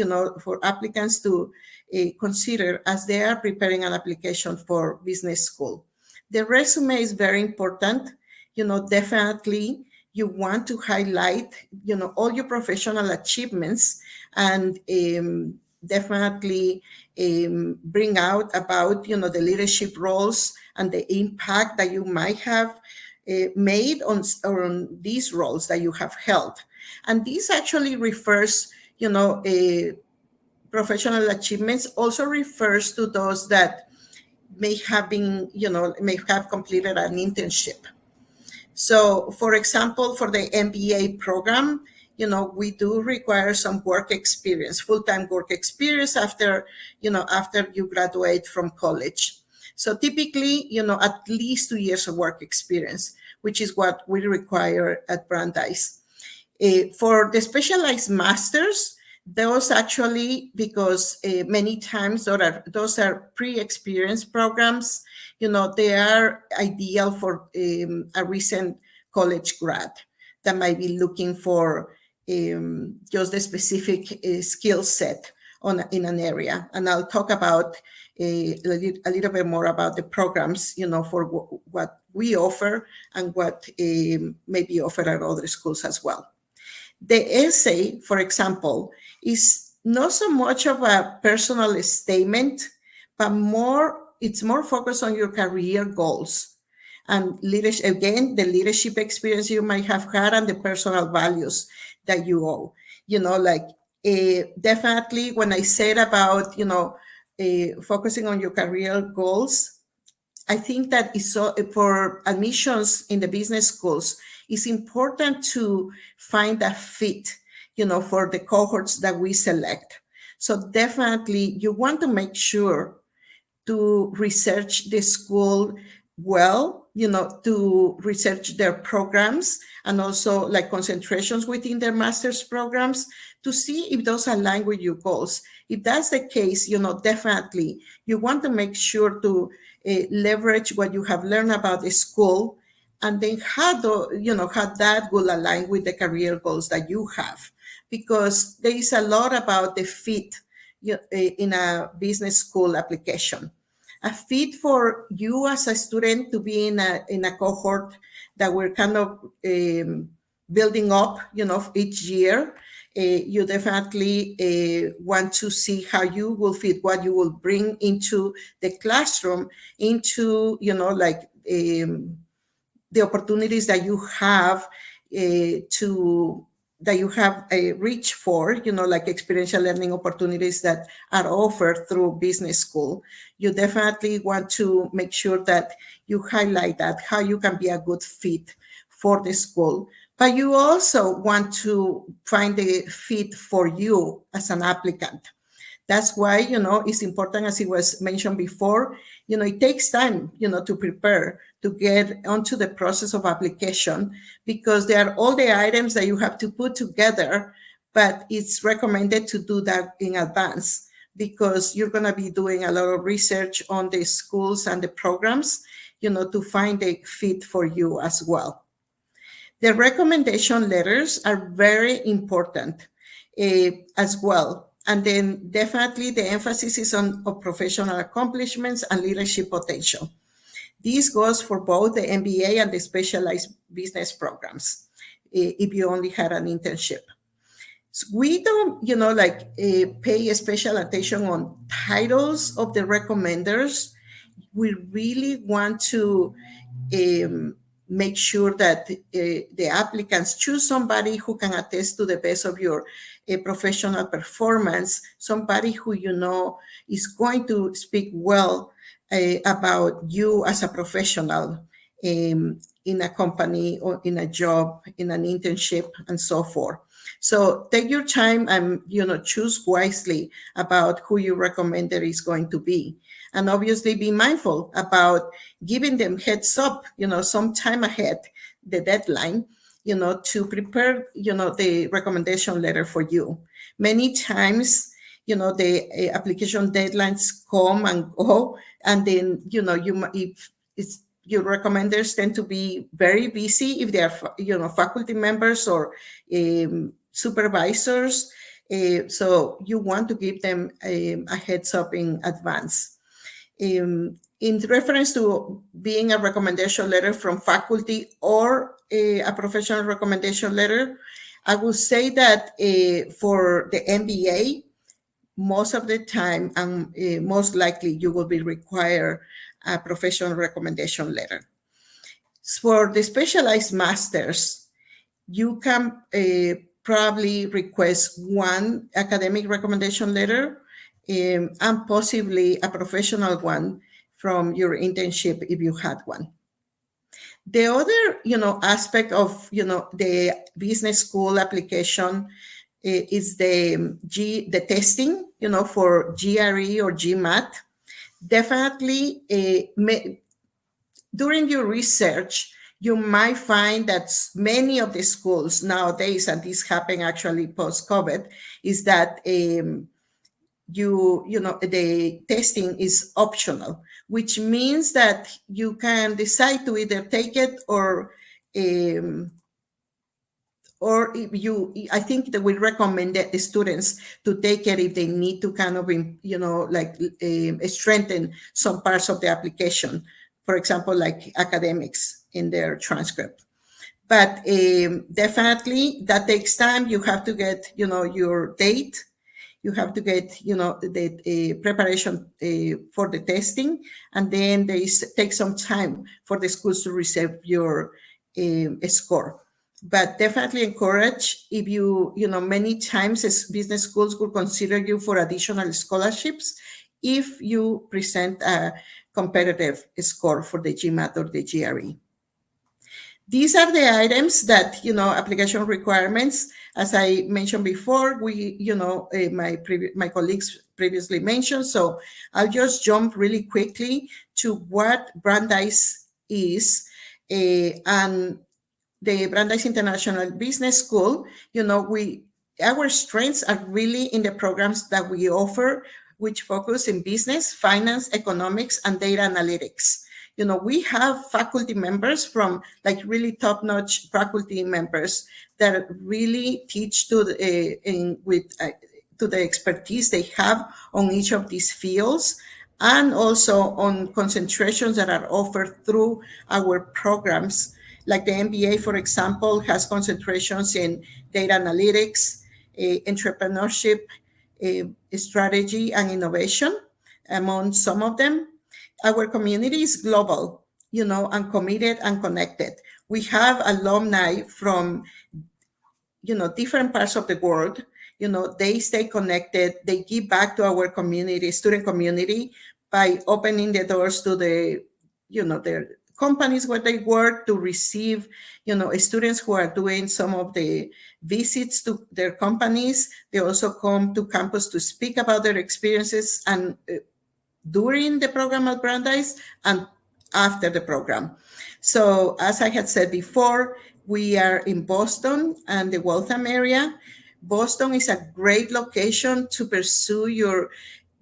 for applicants to consider as they are preparing an application for business school. The resume is very important. Definitely you want to highlight, all your professional achievements and definitely bring out about, the leadership roles and the impact that you might have made on these roles that you have held. And this actually refers, professional achievements also refers to those that may have been, may have completed an internship. So, for example, for the MBA program, we do require some work experience, full-time work experience after you graduate from college. So typically, at least 2 years of work experience, which is what we require at Brandeis. For the specialized masters, those actually, because many times those are pre-experienced programs, they are ideal for a recent college grad that might be looking for just the specific skill set in an area. And I'll talk about a little bit more about the programs, for what we offer and what may be offered at other schools as well. The essay, for example, is not so much of a personal statement, but it's more focused on your career goals and leadership, again, the leadership experience you might have had and the personal values that you owe. Definitely when I said about, focusing on your career goals, I think that is so for admissions in the business schools, it's important to find a fit, for the cohorts that we select. So definitely you want to make sure to research the school well, to research their programs and also like concentrations within their master's programs to see if those align with your goals. If that's the case, definitely you want to make sure to leverage what you have learned about the school and then how that will align with the career goals that you have. Because there is a lot about the fit in a business school application. A fit for you as a student to be in a cohort that we're kind of building up, each year. You definitely want to see how you will fit, what you will bring into the classroom, into, the opportunities that you have that you have a reach for, like experiential learning opportunities that are offered through business school. You definitely want to make sure that you highlight that, how you can be a good fit for the school. But you also want to find the fit for you as an applicant. That's why, it's important, as it was mentioned before, it takes time, to prepare, to get onto the process of application, because there are all the items that you have to put together, but it's recommended to do that in advance because you're going to be doing a lot of research on the schools and the programs, to find a fit for you as well. The recommendation letters are very important as well. And then definitely the emphasis is on professional accomplishments and leadership potential. This goes for both the MBA and the specialized business programs, if you only had an internship. So we don't, pay special attention on titles of the recommenders. We really want to make sure that the applicants choose somebody who can attest to the best of your professional performance, somebody who is going to speak well about you as a professional in a company or in a job, in an internship, and so forth. So take your time and choose wisely about who your recommender is going to be. And obviously be mindful about giving them heads up, some time ahead, the deadline, to prepare, the recommendation letter for you. Many times, the application deadlines come and go, and then, your recommenders tend to be very busy if they are, faculty members or supervisors. So you want to give them a heads up in advance. In reference to being a recommendation letter from faculty or a professional recommendation letter, I will say that for the MBA, most of the time and most likely you will be required a professional recommendation letter. For the specialized masters, you can probably request one academic recommendation letter and possibly a professional one from your internship if you had one. The other, aspect of, the business school application is the testing, for GRE or GMAT. Definitely, during your research, you might find that many of the schools nowadays, and this happened actually post-COVID, is that the testing is optional, which means that you can decide to either take it or if I think that we recommend the students to take it if they need to kind of, strengthen some parts of the application. For example, like academics in their transcript. But definitely that takes time. You have to get, your date. You have to get, the preparation for the testing, and then take some time for the schools to receive your score. But definitely encourage, if many times as business schools will consider you for additional scholarships if you present a competitive score for the GMAT or the GRE. These are the items that, application requirements. As I mentioned before, my colleagues previously mentioned. So I'll just jump really quickly to what Brandeis is. And the Brandeis International Business School, our strengths are really in the programs that we offer, which focus in business, finance, economics, and data analytics. We have faculty members from really top-notch faculty members that really teach to the expertise they have on each of these fields, and also on concentrations that are offered through our programs. Like the MBA, for example, has concentrations in data analytics, entrepreneurship, strategy, and innovation, among some of them. Our community is global, and committed and connected. We have alumni from, different parts of the world. They stay connected. They give back to our community, student community, by opening the doors to their companies where they work, to receive, students who are doing some of the visits to their companies. They also come to campus to speak about their experiences, and during the program at Brandeis and after the program. So as I had said before, we are in Boston and the Waltham area. Boston is a great location to pursue your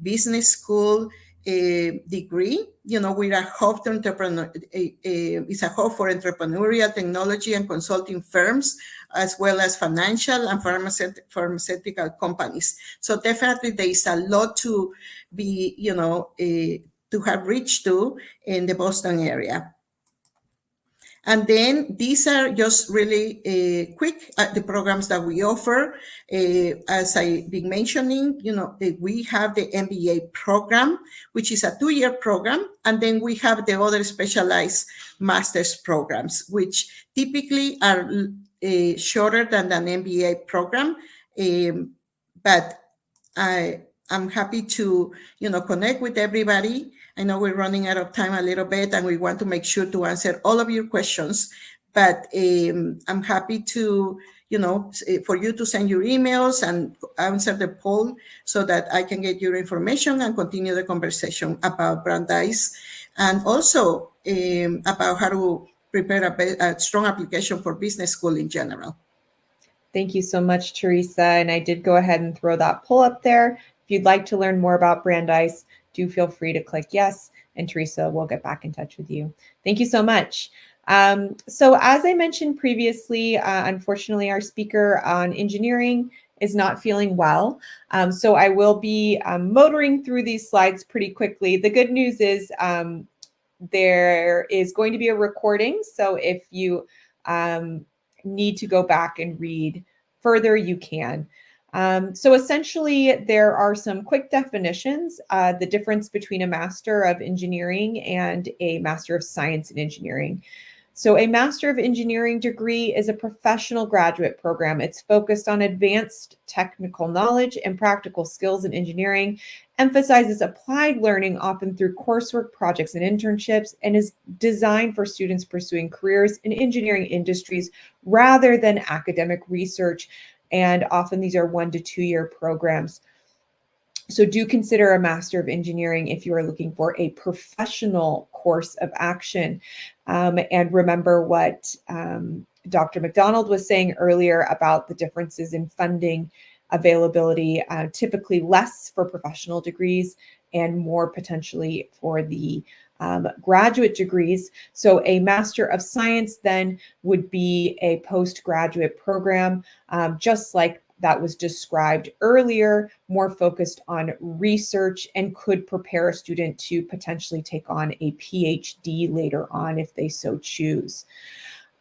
business school degree. We're a hub to it's a hub for entrepreneurial, technology, and consulting firms, as well as financial and pharmaceutical companies. So definitely there is a lot to be, to have reached to in the Boston area. And then these are just really quick, the programs that we offer. As I've been mentioning, we have the MBA program, which is a 2-year program. And then we have the other specialized master's programs, which typically are shorter than an MBA program. But I'm happy to, connect with everybody. I know we're running out of time a little bit, and we want to make sure to answer all of your questions. But I'm happy to, for you to send your emails and answer the poll so that I can get your information and continue the conversation about Brandeis, and also about how to prepare a strong application for business school in general. Thank you so much, Teresa. And I did go ahead and throw that poll up there. If you'd like to learn more about Brandeis, do feel free to click yes, and Teresa will get back in touch with you. Thank you so much. So as I mentioned previously, unfortunately, our speaker on engineering is not feeling well. So I will be motoring through these slides pretty quickly. The good news is there is going to be a recording. So if you need to go back and read further, you can. So essentially, there are some quick definitions, the difference between a Master of Engineering and a Master of Science in Engineering. So a Master of Engineering degree is a professional graduate program. It's focused on advanced technical knowledge and practical skills in engineering, emphasizes applied learning often through coursework, projects, and internships, and is designed for students pursuing careers in engineering industries rather than academic research. And often these are 1 to 2 year programs. So do consider a Master of Engineering if you are looking for a professional course of action. And remember what Dr. McDonald was saying earlier about the differences in funding availability, typically less for professional degrees and more potentially for the graduate degrees. So a Master of Science then would be a postgraduate program, just like that was described earlier, more focused on research and could prepare a student to potentially take on a PhD later on if they so choose.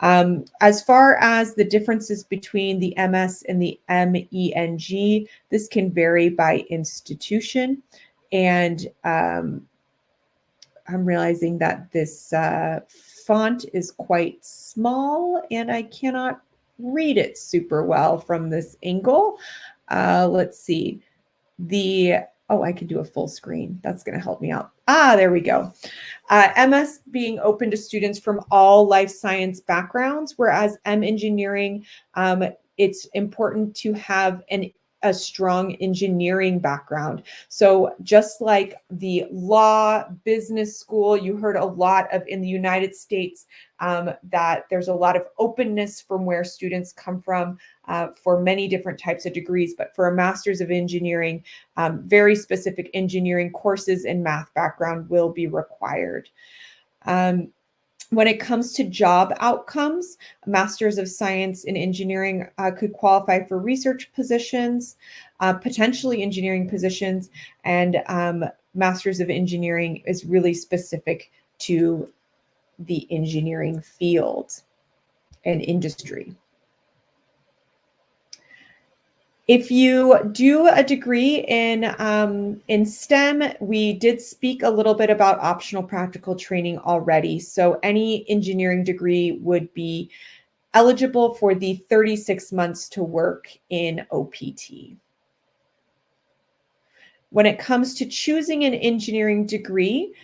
As far as the differences between the MS and the MENG, this can vary by institution. And I'm realizing that this font is quite small and I cannot read it super well from this angle. Let's see. I can do a full screen. That's going to help me out. There we go. MS being open to students from all life science backgrounds, whereas engineering, it's important to have a strong engineering background. So just like the law, business school, you heard a lot of in the United States that there's a lot of openness from where students come from for many different types of degrees. But for a Master's of Engineering, very specific engineering courses and math background will be required. When it comes to job outcomes, Masters of Science in Engineering could qualify for research positions, potentially engineering positions, and Masters of Engineering is really specific to the engineering field and industry. If you do a degree in STEM, we did speak a little bit about optional practical training already. So any engineering degree would be eligible for the 36 months to work in OPT. When it comes to choosing an engineering degree,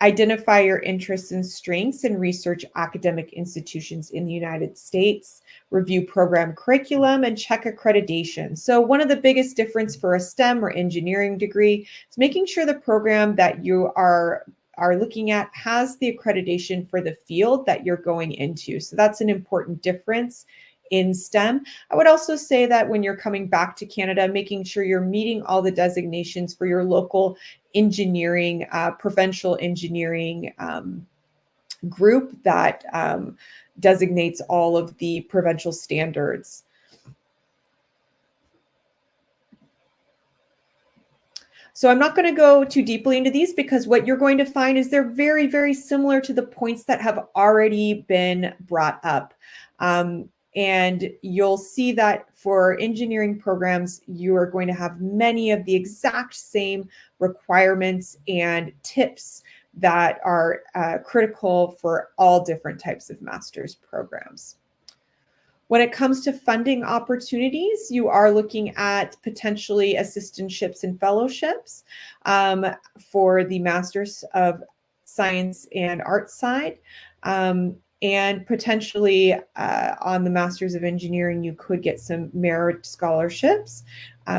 identify your interests and strengths and research academic institutions in the United States, review program curriculum, and check accreditation. So one of the biggest difference for a STEM or engineering degree is making sure the program that you are looking at has the accreditation for the field that you're going into. So that's an important difference in STEM. I would also say that when you're coming back to Canada, making sure you're meeting all the designations for your local engineering, provincial engineering group that designates all of the provincial standards. So I'm not going to go too deeply into these because what you're going to find is they're very, very similar to the points that have already been brought up. And you'll see that for engineering programs, you are going to have many of the exact same requirements and tips that are critical for all different types of master's programs. When it comes to funding opportunities, you are looking at potentially assistantships and fellowships for the Masters of Science and Arts side. And potentially on the Masters of Engineering, you could get some merit scholarships.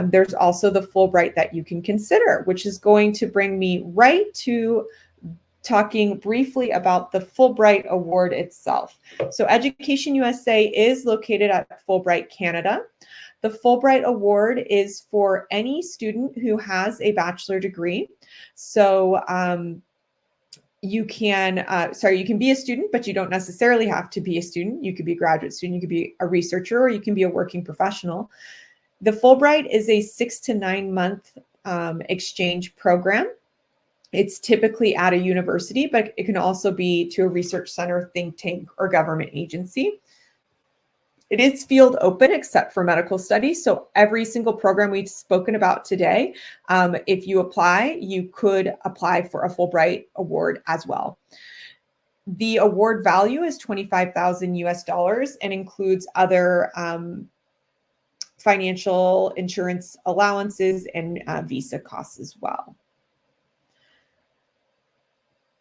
There's also the Fulbright that you can consider, which is going to bring me right to talking briefly about the Fulbright Award itself. So EducationUSA is located at Fulbright Canada. The Fulbright Award is for any student who has a bachelor degree. So you can be a student, but you don't necessarily have to be a student. You could be a graduate student, you could be a researcher, or you can be a working professional. The Fulbright is a 6 to 9 month exchange program. It's typically at a university, but it can also be to a research center, think tank, or government agency. It is field open except for medical studies. So every single program we've spoken about today, if you apply, you could apply for a Fulbright Award as well. The award value is $25,000 US and includes other financial insurance allowances and visa costs as well.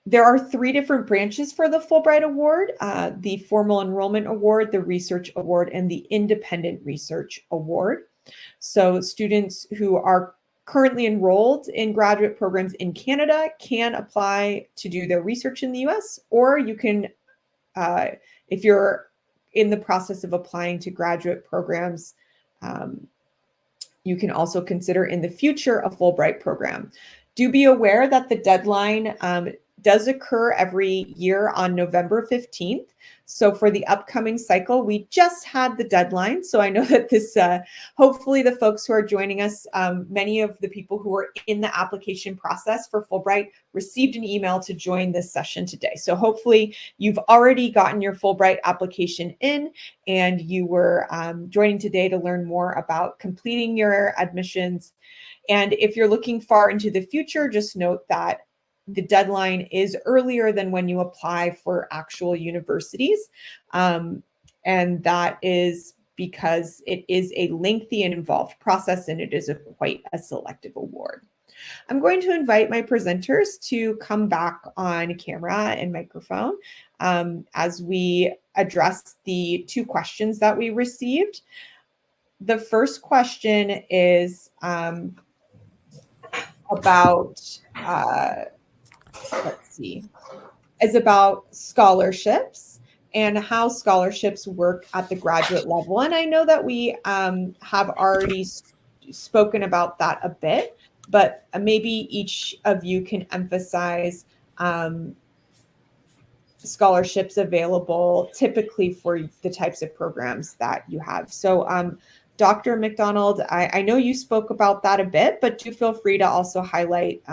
There are 3 different branches for the Fulbright Award, the Formal Enrollment Award, the Research Award, and the Independent Research Award. So students who are currently enrolled in graduate programs in Canada can apply to do their research in the US, or you can, if you're in the process of applying to graduate programs, you can also consider in the future a Fulbright program. Do be aware that the deadline does occur every year on November 15th. So for the upcoming cycle, we just had the deadline. So I know that this, hopefully the folks who are joining us, many of the people who are in the application process for Fulbright received an email to join this session today. So hopefully you've already gotten your Fulbright application in and you were joining today to learn more about completing your admissions. And if you're looking far into the future, just note that the deadline is earlier than when you apply for actual universities. And that is because it is a lengthy and involved process, and it is quite a selective award. I'm going to invite my presenters to come back on camera and microphone as we address the 2 questions that we received. The first question is about is about scholarships and how scholarships work at the graduate level. And I know that we have already spoken about that a bit, but maybe each of you can emphasize scholarships available typically for the types of programs that you have. So Dr. McDonald, I know you spoke about that a bit, but do feel free to also highlight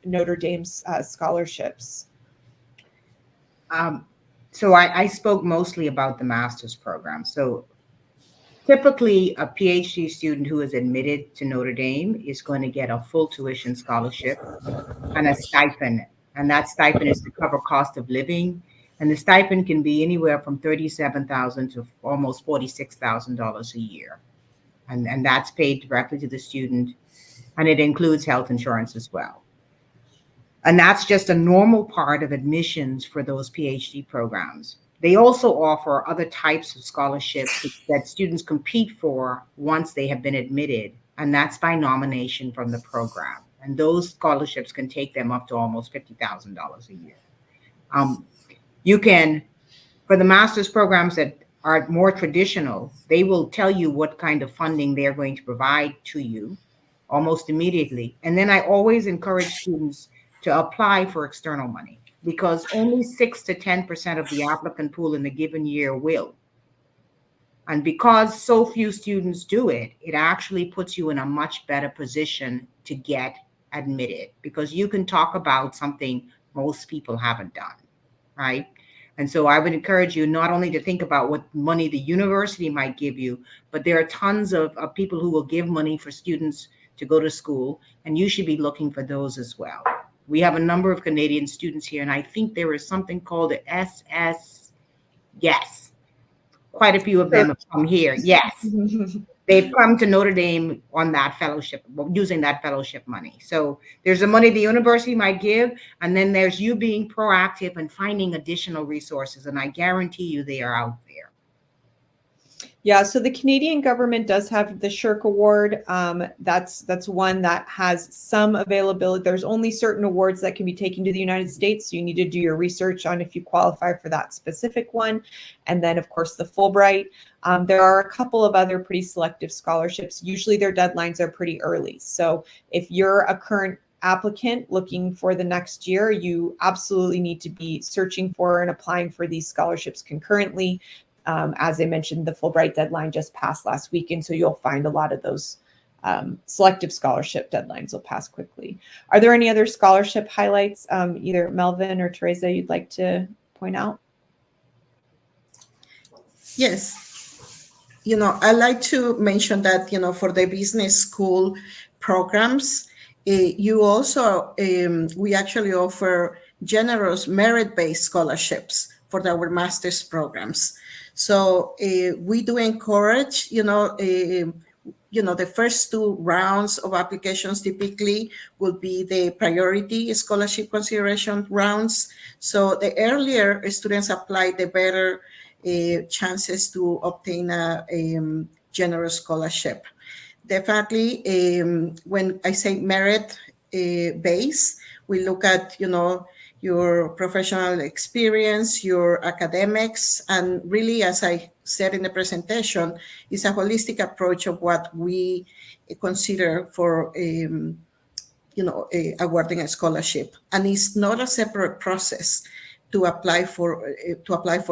Notre Dame's scholarships. So I spoke mostly about the master's program. So typically a PhD student who is admitted to Notre Dame is going to get a full tuition scholarship and a stipend. And that stipend is to cover cost of living. And the stipend can be anywhere from $37,000 to almost $46,000 a year. And that's paid directly to the student. And it includes health insurance as well. And that's just a normal part of admissions for those PhD programs. They also offer other types of scholarships that students compete for once they have been admitted, and that's by nomination from the program. And those scholarships can take them up to almost $50,000 a year. You can, for the master's programs that are more traditional, they will tell you what kind of funding they're going to provide to you almost immediately. And then I always encourage students to apply for external money because only 6 to 10% of the applicant pool in a given year will. And because so few students do it, it actually puts you in a much better position to get admitted because you can talk about something most people haven't done, right? And so I would encourage you not only to think about what money the university might give you, but there are tons of people who will give money for students to go to school, and you should be looking for those as well. We have a number of Canadian students here, and I think there is something called the SS. Yes, quite a few of them have come here. Yes, they've come to Notre Dame on that fellowship, using that fellowship money. So there's the money the university might give, and then there's you being proactive and finding additional resources, and I guarantee you they are out there. Yeah, so the Canadian government does have the Shirk Award. That's one that has some availability. There's only certain awards that can be taken to the United States. So you need to do your research on if you qualify for that specific one. And then, of course, the Fulbright. There are a couple of other pretty selective scholarships. Usually their deadlines are pretty early. So if you're a current applicant looking for the next year, you absolutely need to be searching for and applying for these scholarships concurrently. As I mentioned, the Fulbright deadline just passed last week, and so you'll find a lot of those selective scholarship deadlines will pass quickly. Are there any other scholarship highlights, either Melvin or Teresa, you'd like to point out? Yes. I like to mention that, for the business school programs, you also, we actually offer generous merit-based scholarships for our master's programs. So we do encourage, the first two rounds of applications typically will be the priority scholarship consideration rounds. So the earlier students apply, the better chances to obtain a generous scholarship. Definitely, when I say merit base, we look at, your professional experience, your academics, and really, as I said in the presentation, is a holistic approach of what we consider for awarding a scholarship, and it's not a separate process to apply for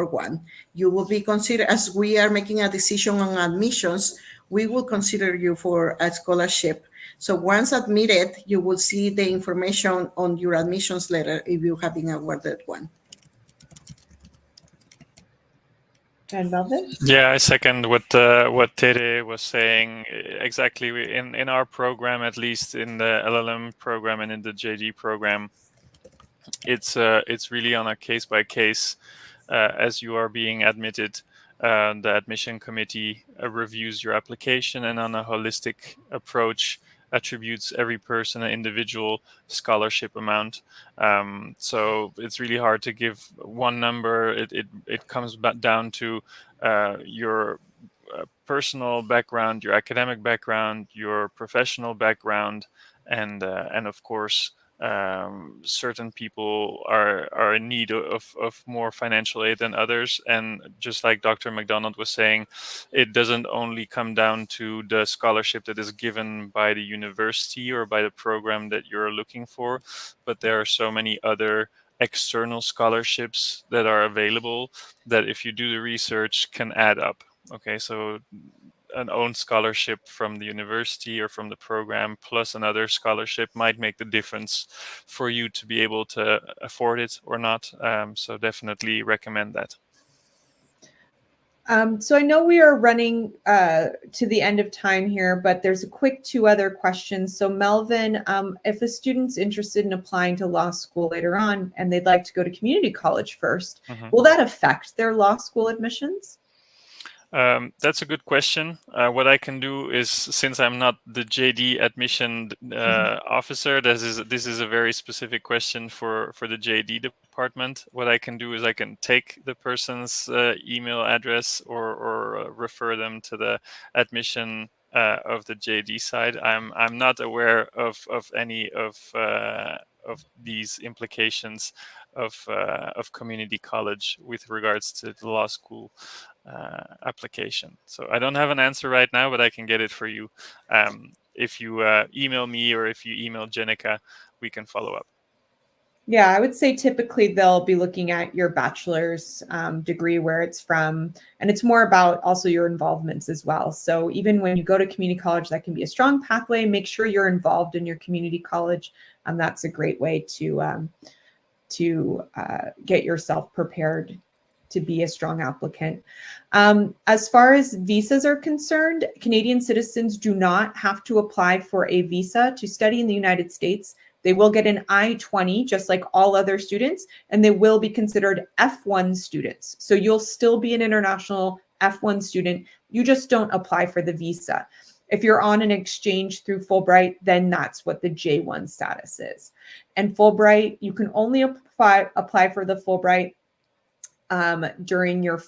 one. You will be considered, as we are making a decision on admissions, we will consider you for a scholarship. So once admitted, you will see the information on your admissions letter if you have been awarded one. And Melvin? Yeah, I second what Tere was saying. Exactly, in our program, at least in the LLM program and in the JD program, it's really on a case by case. As you are being admitted, the admission committee reviews your application, and on a holistic approach attributes every person an individual scholarship amount. So it's really hard to give one number. It comes back down to your personal background, your academic background, your professional background, and of course, certain people are in need of more financial aid than others. And just like Dr. McDonald was saying, it doesn't only come down to the scholarship that is given by the university or by the program that you're looking for, but there are so many other external scholarships that are available that, if you do the research, can add up. Okay, so an own scholarship from the university or from the program plus another scholarship might make the difference for you to be able to afford it or not. So definitely recommend that. So I know we are running to the end of time here, but there's a quick two other questions. So Melvin, if a student's interested in applying to law school later on and they'd like to go to community college first, will that affect their law school admissions? That's a good question. What I can do is, since I'm not the JD admission officer, this is a very specific question for the JD department. What I can do is I can take the person's email address or refer them to the admission of the JD side. I'm not aware of any of these implications of community college with regards to the law school application. So I don't have an answer right now, but I can get it for you. If you email me or if you email Jenica, we can follow up. Yeah, I would say typically they'll be looking at your bachelor's degree, where it's from, and it's more about also your involvements as well. So even when you go to community college, that can be a strong pathway. Make sure you're involved in your community college. That's a great way to get yourself prepared to be a strong applicant. As far as visas are concerned, Canadian citizens do not have to apply for a visa to study in the United States. They will get an I-20 just like all other students, and they will be considered F1 students. So you'll still be an international F1 student. You just don't apply for the visa. If you're on an exchange through Fulbright, then that's what the J1 status is. And Fulbright, you can only apply for the Fulbright during your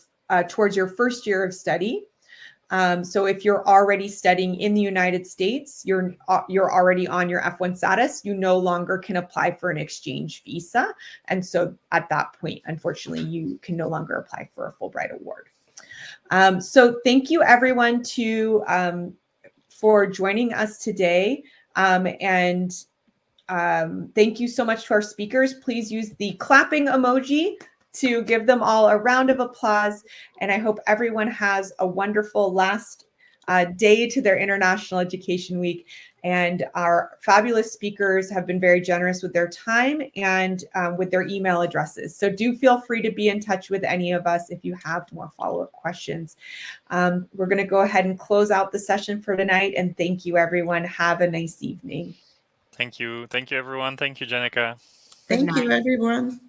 towards your first year of study. So if you're already studying in the United States, you're already on your F1 status, you no longer can apply for an exchange visa. And so at that point, unfortunately, you can no longer apply for a Fulbright award. So thank you everyone for joining us today. And thank you so much to our speakers. Please use the clapping emoji to give them all a round of applause. And I hope everyone has a wonderful last day to their International Education Week. And our fabulous speakers have been very generous with their time and with their email addresses. So do feel free to be in touch with any of us if you have more follow-up questions. We're going to go ahead and close out the session for tonight. And thank you, everyone. Have a nice evening. Thank you. Thank you, everyone. Thank you, Jenica. Thank you, night. everyone.